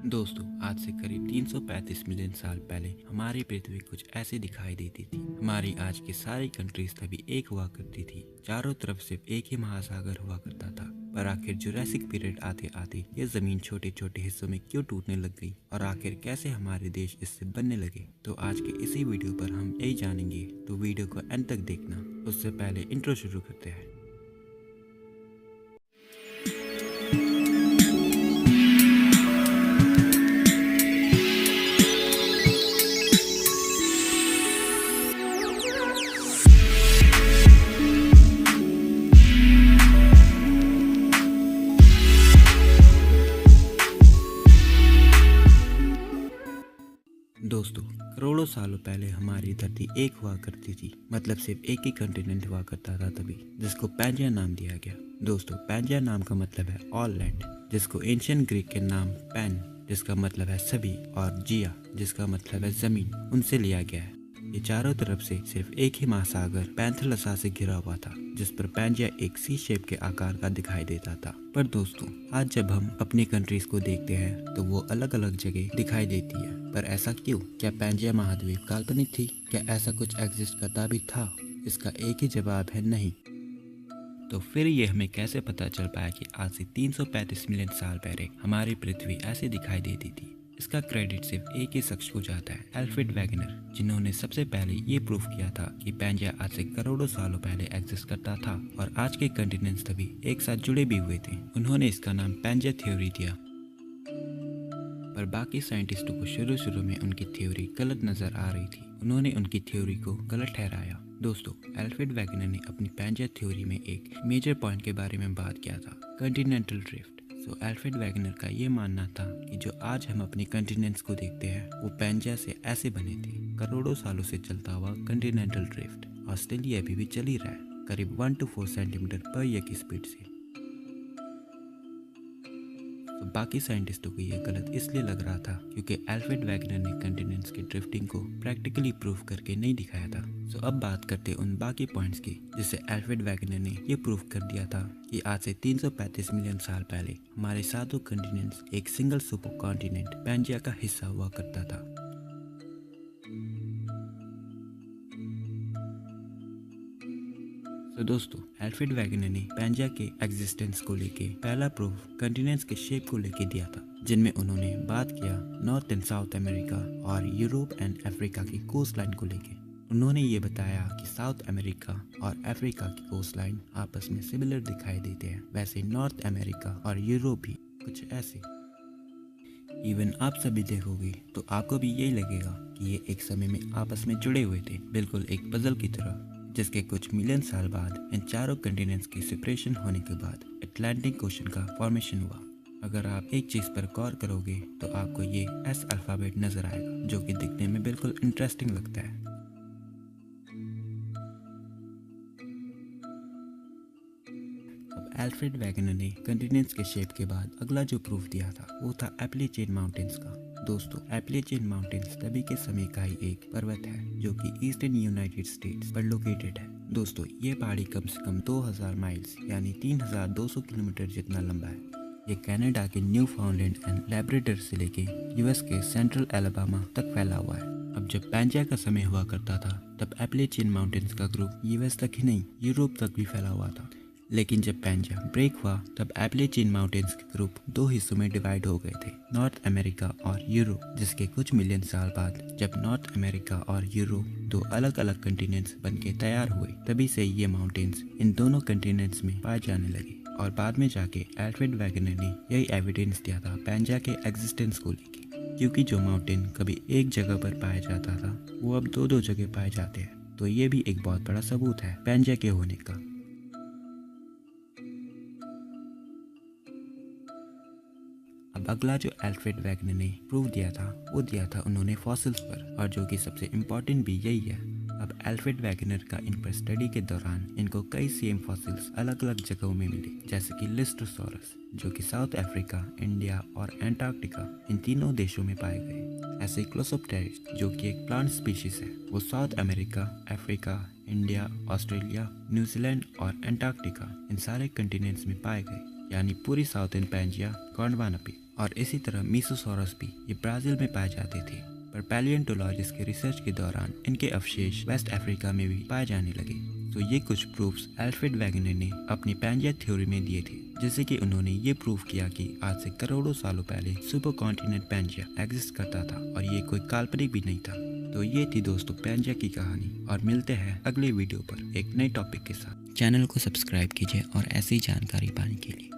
दोस्तों, आज से करीब 335 मिलियन साल पहले हमारी पृथ्वी कुछ ऐसी दिखाई देती थी। हमारी आज की सारी कंट्रीज तभी एक हुआ करती थी। चारों तरफ सिर्फ एक ही महासागर हुआ करता था। पर आखिर जुरासिक पीरियड आते आते ये जमीन छोटे छोटे हिस्सों में क्यों टूटने लग गई और आखिर कैसे हमारे देश इससे बनने लगे, तो आज के इसी वीडियो पर हम यही जानेंगे। तो वीडियो को अंत तक देखना। उससे पहले इंट्रो शुरू करते हैं। दोस्तों, करोड़ों सालों पहले हमारी धरती एक हुआ करती थी। मतलब सिर्फ एक ही कॉन्टिनेंट हुआ करता था तभी, जिसको पैंजिया नाम दिया गया। दोस्तों, पैंजिया नाम का मतलब है ऑल लैंड, जिसको एंशियंट ग्रीक के नाम पैन, जिसका मतलब है सभी, और जिया, जिसका मतलब है जमीन, उनसे लिया गया है। ये चारों तरफ से सिर्फ एक ही महासागर पैंथलसा से घिरा हुआ था, जिस पर पैंजिया एक सी शेप के आकार का दिखाई देता था। पर दोस्तों, आज जब हम अपनी कंट्रीज को देखते हैं तो वो अलग अलग जगह दिखाई देती है। पर ऐसा क्यों? क्या पैंजिया महाद्वीप काल्पनिक थी? क्या ऐसा कुछ एग्जिस्ट करता भी था? इसका एक ही जवाब है नहीं। तो फिर ये हमें कैसे पता चल पाया कि आज से 335 मिलियन साल पहले हमारी पृथ्वी ऐसे दिखाई देती थी? इसका क्रेडिट सिर्फ एक ही शख्स को जाता है, अल्फ्रेड वैगनर, जिन्होंने सबसे पहले ये प्रूफ किया था कि पैंजिया आज से करोड़ों सालों पहले एग्जिस्ट करता था और आज के कॉन्टिनेंट्स तभी एक साथ जुड़े भी हुए थे। उन्होंने इसका नाम पैंजिया थ्योरी दिया। पर बाकी साइंटिस्टों को शुरू में उनकी थ्योरी गलत नजर आ रही थी। उन्होंने उनकी थ्योरी को गलत ठहराया। दोस्तों, अल्फ्रेड वैगनर ने अपनी पैंजिया थ्योरी में एक मेजर पॉइंट के बारे में बात किया था, कॉन्टिनेंटल ड्रिफ्ट। तो अल्फ्रेड वैगनर का ये मानना था कि जो आज हम अपनी कॉन्टिनेंट्स को देखते हैं वो पैंजिया से ऐसे बने थे। करोड़ों सालों से चलता हुआ कॉन्टिनेंटल ड्रिफ्ट ऑस्ट्रेलिया अभी भी चल ही रहा है, करीब 1 to 4 सेंटीमीटर पर ईयर की स्पीड से। तो बाकी साइंटिस्टों को ये गलत इसलिए लग रहा था क्योंकि अल्फ्रेड वैगनर ने कॉन्टिनेंट्स के ड्रिफ्टिंग को प्रैक्टिकली प्रूफ करके नहीं दिखाया था। तो अब बात करते उन बाकी पॉइंट्स की जिससे अल्फ्रेड वैगनर ने ये प्रूफ कर दिया था कि आज से 335 मिलियन साल पहले हमारे सातों कॉन्टिनेंट्स एक सिंगल सुपर कॉन्टिनेंट पैंजिया का हिस्सा हुआ करता था। तो दोस्तों, अल्फ्रेड वैगनर ने पैंजिया के एग्जिस्टेंस को लेके पहला प्रूफ कॉन्टिनेंट्स के शेप को लेके दिया था, जिनमें उन्होंने बात किया नॉर्थ एंड साउथ अमेरिका और यूरोप एंड अफ्रीका की कोस्ट लाइन को लेके। उन्होंने ये बताया कि साउथ अमेरिका और अफ्रीका की कोस्ट लाइन आपस में सिमिलर दिखाई देते हैं, वैसे नॉर्थ अमेरिका और यूरोप भी कुछ ऐसे। इवन आप सभी देखोगे तो आपको भी यही लगेगा कि ये एक समय में आपस में जुड़े हुए थे, बिल्कुल एक पजल की तरह, जिसके कुछ मिलियन साल बाद इन चारों कंटिनेंट्स की सेपरेशन होने के बाद अटलांटिक ओशन का फॉर्मेशन हुआ। अगर आप एक चीज पर गौर करोगे तो आपको ये एस अल्फाबेट नजर आएगा, जो कि दिखने में बिल्कुल इंटरेस्टिंग लगता है। अब अल्फ्रेड वैगनर ने कंटिनेंट्स के शेप के बाद अगला जो प्रूफ दिया था वो था एपलेचियन माउंटेन्स का। दोस्तों, एपलेचियन माउंटेन्स तभी के समय का ही एक पर्वत है जो कि ईस्टर्न यूनाइटेड स्टेट्स पर लोकेटेड है। दोस्तों, ये पहाड़ी कम से कम 2000 माइल्स यानी 3200 किलोमीटर जितना लंबा है। ये कनाडा के न्यू फाउंडलैंड एंड लैब्राडोर से लेके यूएस के सेंट्रल अलाबामा तक फैला हुआ है। अब जब पैंजिया का समय हुआ करता था तब एपलेचियन माउंटेन्स का ग्रुप यूएस तक ही नहीं यूरोप तक भी फैला हुआ था। लेकिन जब पैंजिया ब्रेक हुआ तब एपलेचियन माउंटेन्स के ग्रुप दो हिस्सों में डिवाइड हो गए थे, नॉर्थ अमेरिका और यूरोप। जिसके कुछ मिलियन साल बाद जब नॉर्थ अमेरिका और यूरोप दो अलग अलग कंटिनेंट्स बनके तैयार हुए, तभी से ये माउंटेन्स इन दोनों कंटिनेंट्स में पाए जाने लगे। और बाद में जाके अल्फ्रेड वैगनर ने यही एविडेंस दिया था पैंजिया के एग्जिस्टेंस को लेके, क्योंकि जो माउंटेन कभी एक जगह पर पाया जाता था वो अब दो जगह पाए जाते हैं। तो ये भी एक बहुत बड़ा सबूत है पैंजिया के होने का। अब अगला जो अल्फ्रेड वैगनर ने प्रूव दिया था वो दिया था उन्होंने फॉसिल्स पर, और जो कि सबसे इम्पोर्टेंट भी यही है। अब अल्फ्रेड वैगनर का इन पर स्टडी के दौरान इनको कई सेम फॉसिल्स अलग अलग जगहों में मिले, जैसे कि लिस्टोसॉरस जो कि साउथ अफ्रीका, इंडिया और एंटार्क्टिका इन तीनों देशों में पाए गए। ऐसे क्लोसोप्टेरिस जो कि एक प्लांट स्पीशीज है, वो south America, Africa, India, Australia, New Zealand और एंटार्क्टिका इन सारे कंटिनेंट्स में पाए गए। यानी पूरी साउथर्न पैंजिया गोंडवाना पे। और इसी तरह मीसोसॉरस भी ये ब्राजील में पाए जाते थे, पर पैलियोंटोलॉजिस्ट के रिसर्च के दौरान इनके अवशेष वेस्ट अफ्रीका में भी पाए जाने लगे। तो ये कुछ प्रूफ्स अल्फ्रेड वेगनर ने अपनी पैंजिया थ्योरी में दिए थे, जिससे कि उन्होंने ये प्रूफ किया कि आज से करोड़ों सालों पहले सुपर कॉन्टिनेंट पैंजिया एग्जिस्ट करता था और ये कोई काल्पनिक भी नहीं था। तो ये थी दोस्तों पैंजिया की कहानी, और मिलते हैं अगले वीडियो पर एक नए टॉपिक के साथ। चैनल को सब्सक्राइब कीजिए और ऐसी जानकारी पाने के लिए।